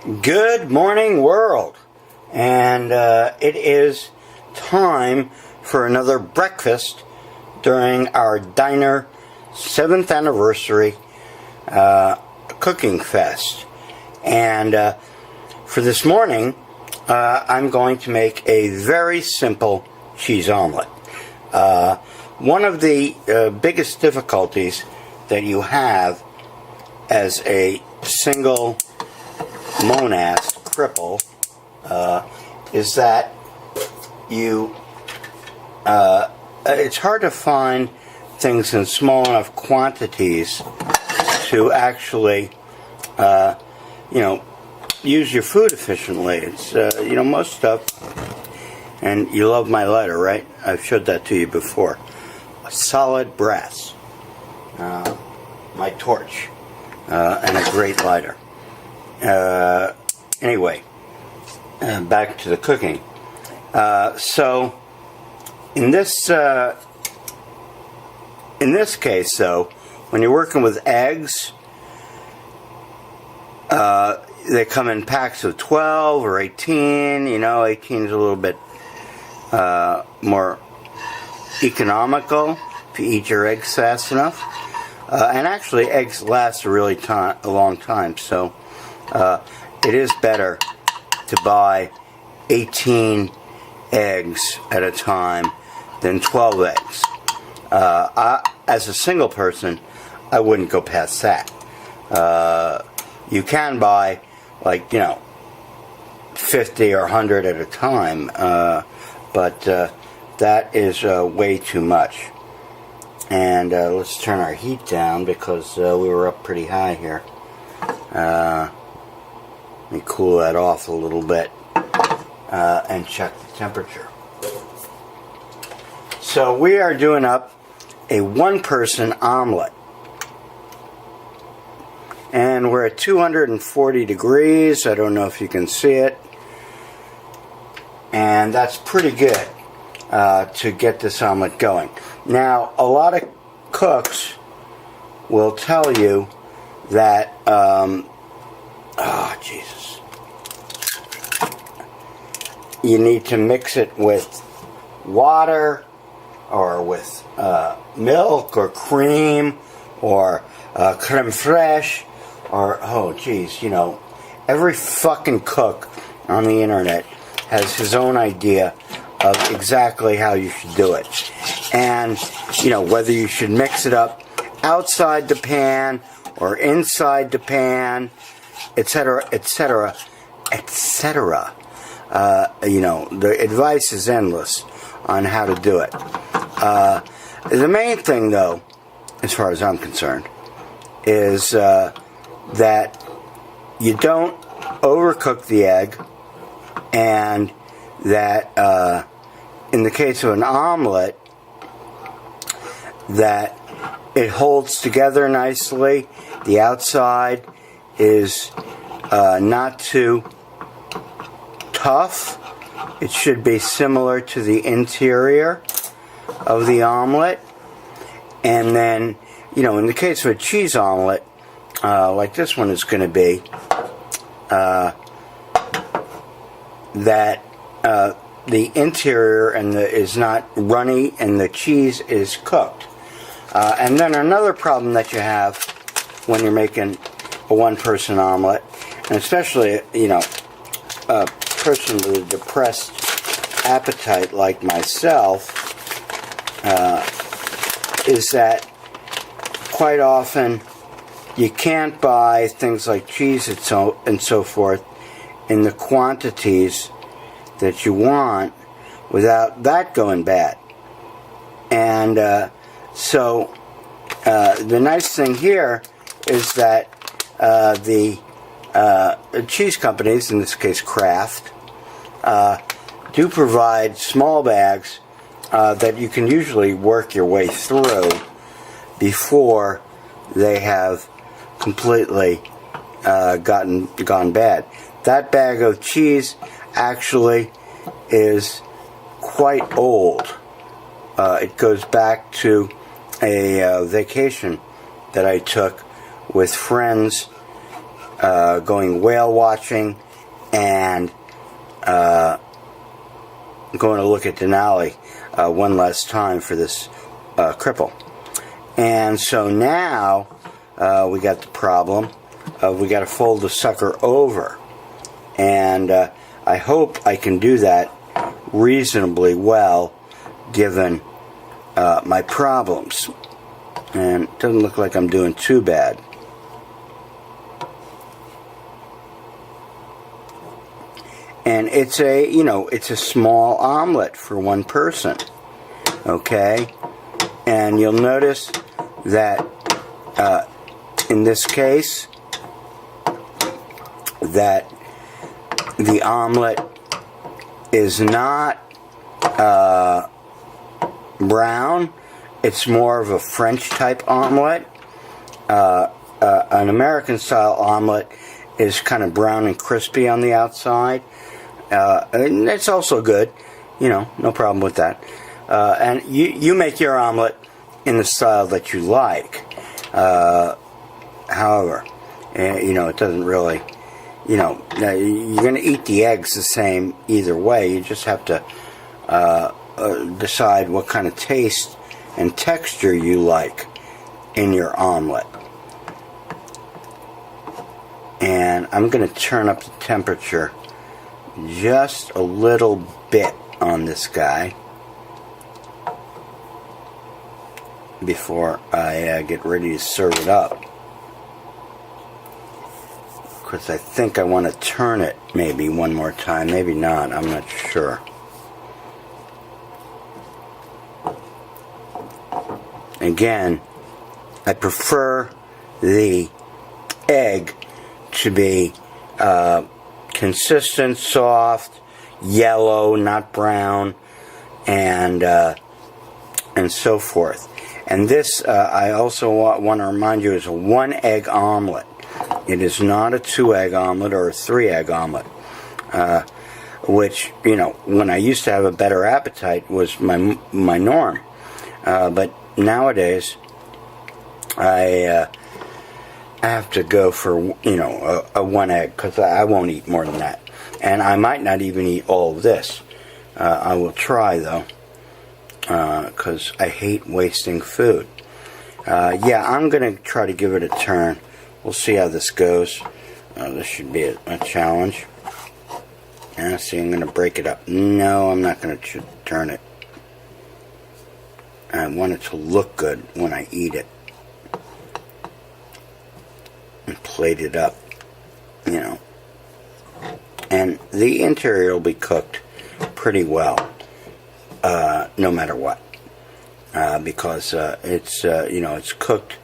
Good morning, world. And it is time for another breakfast during our diner 7th anniversary cooking fest. And for this morning, I'm going to make a very simple cheese omelet. One of the biggest difficulties that you have as a single monad cripple is that it's hard to find things in small enough quantities to actually use your food efficiently. It's most stuff, and you love my lighter, right? I've showed that to you before. A solid brass, my torch, and a great lighter. Anyway, back to the cooking. So in this case, though, when you're working with eggs, they come in packs of 12 or 18. 18 is a little bit more economical if you eat your eggs fast enough. And actually, eggs last a long time, so it is better to buy 18 eggs at a time than 12 eggs. As a single person, I wouldn't go past that. You can buy 50 or 100 at a time, but that is way too much. And let's turn our heat down because we were up pretty high here. Let me cool that off a little bit and check the temperature. So we are doing up a one-person omelet. And we're at 240 degrees. I don't know if you can see it. And that's pretty good to get this omelet going. Now, a lot of cooks will tell you that, Jesus, you need to mix it with water or with milk or cream or creme fraiche or, every fucking cook on the internet has his own idea of exactly how you should do it. And, whether you should mix it up outside the pan or inside the pan, etc., etc., etc. The advice is endless on how to do it. The main thing, though, as far as I'm concerned, is that you don't overcook the egg, and that in the case of an omelet, that it holds together nicely. The outside is not too tough. It should be similar to the interior of the omelet. And then, in the case of a cheese omelet, like this one is going to be, that the interior is not runny and the cheese is cooked. And then another problem that you have when you're making a one-person omelet, and especially, a person with a depressed appetite like myself, is that quite often you can't buy things like cheese and so forth in the quantities that you want without that going bad. And so the nice thing here is that the cheese companies, in this case Kraft, do provide small bags that you can usually work your way through before they have completely gone bad. That bag of cheese actually is quite old. It goes back to a vacation that I took with friends going whale watching and going to look at Denali one last time for this cripple. And so now we got the problem of we got to fold the sucker over. And I hope I can do that reasonably well given my problems. And it doesn't look like I'm doing too bad. And it's it's a small omelet for one person. Okay? And you'll notice that in this case that the omelet is not brown. It's more of a French type omelet. An American style omelet is kind of brown and crispy on the outside. And it's also good. No problem with that. And you make your omelet in the style that you like. However, it doesn't really, you're going to eat the eggs the same either way. You just have to decide what kind of taste and texture you like in your omelet. And I'm going to turn up the temperature just a little bit on this guy before I get ready to serve it up. Because I think I want to turn it maybe one more time. Maybe not. I'm not sure. Again, I prefer the egg to be consistent, soft, yellow, not brown, and so forth. And this, I also want to remind you, is a 1-egg omelet. It is not a 2-egg omelet or a 3-egg omelet, which, when I used to have a better appetite was my norm. But nowadays, I have to go for, a 1 egg, because I won't eat more than that. And I might not even eat all of this. I will try, though, because I hate wasting food. I'm going to try to give it a turn. We'll see how this goes. This should be a challenge. See, I'm going to break it up. No, I'm not going to turn it. I want it to look good when I eat it. And plate it up, And the interior will be cooked pretty well, no matter what. Because it's cooked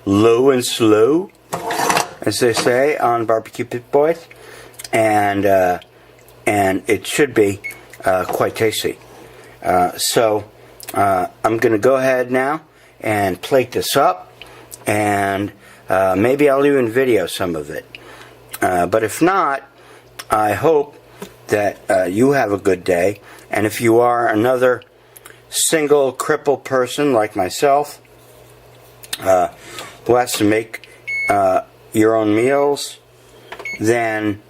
low and slow, as they say on Barbecue Pit Boys, and it should be quite tasty. So I'm going to go ahead now and plate this up, and maybe I'll even video some of it. But if not, I hope that you have a good day. And if you are another single crippled person like myself, who has to make your own meals, then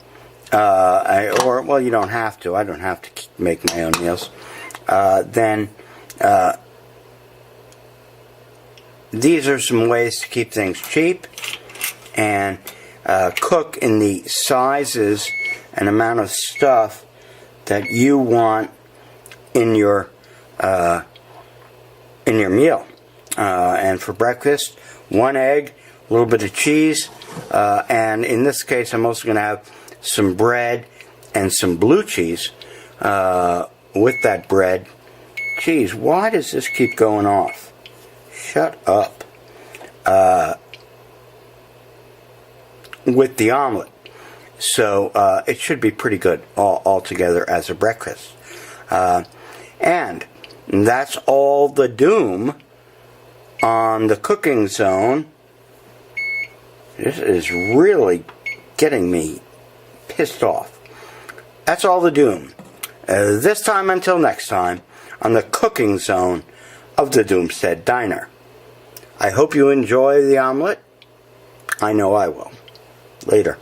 you don't have to. I don't have to make my own meals. Then these are some ways to keep things cheap and cook in the sizes and amount of stuff that you want in your meal. And for breakfast, 1 egg, a little bit of cheese, and in this case I'm also going to have some bread and some blue cheese with that bread. Geez, why does this keep going off? Shut up. With the omelet. So it should be pretty good all together as a breakfast. And that's all the doom on the cooking zone. This is really getting me pissed off. That's all the doom. This time until next time on the cooking zone of the Doomstead Diner. I hope you enjoy the omelet, I know I will. Later.